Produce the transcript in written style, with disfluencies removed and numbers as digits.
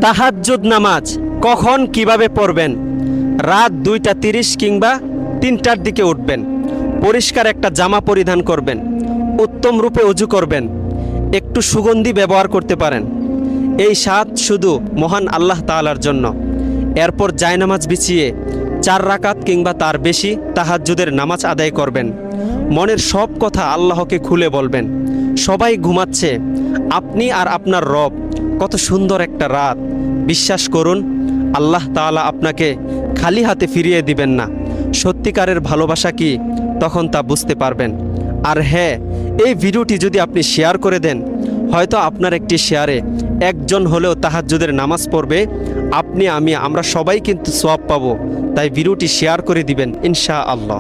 তাহাজ্জুদ নামাজ কখন কিভাবে পড়বেন? রাত 2টা 30 কিংবা 3টার দিকে উঠবেন। পরিষ্কার একটা জামা পরিধান করবেন। উত্তম রূপে অজু করবেন। একটু সুগন্ধি ব্যবহার করতে পারেন। এই সাত শুধু মহান আল্লাহ তাআলার জন্য। এরপর জায়নামাজ বিছিয়ে 4 রাকাত কিংবা তার বেশি তাহাজ্জুদের নামাজ আদায় করবেন। মনের সব কথা আল্লাহকে খুলে বলবেন। সবাই ঘুমাচ্ছে, আপনি আর আপনার রব। কত সুন্দর একটা রাত। বিশ্বাস করুন, আল্লাহ তাআলা আপনাকে খালি হাতে ফিরিয়ে দিবেন না। সত্যিকারের ভালোবাসা কি তখন তা বুঝতে পারবেন। আর হ্যাঁ, এই ভিডিওটি যদি আপনি শেয়ার করে দেন, হয়তো আপনার একটি শেয়ারে একজন হলেও তাহাজ্জুদের নামাজ পড়বে। আপনি, আমরা সবাই কিন্তু সওয়াব পাবো। তাই ভিডিওটি শেয়ার করে দিবেন ইনশাআল্লাহ।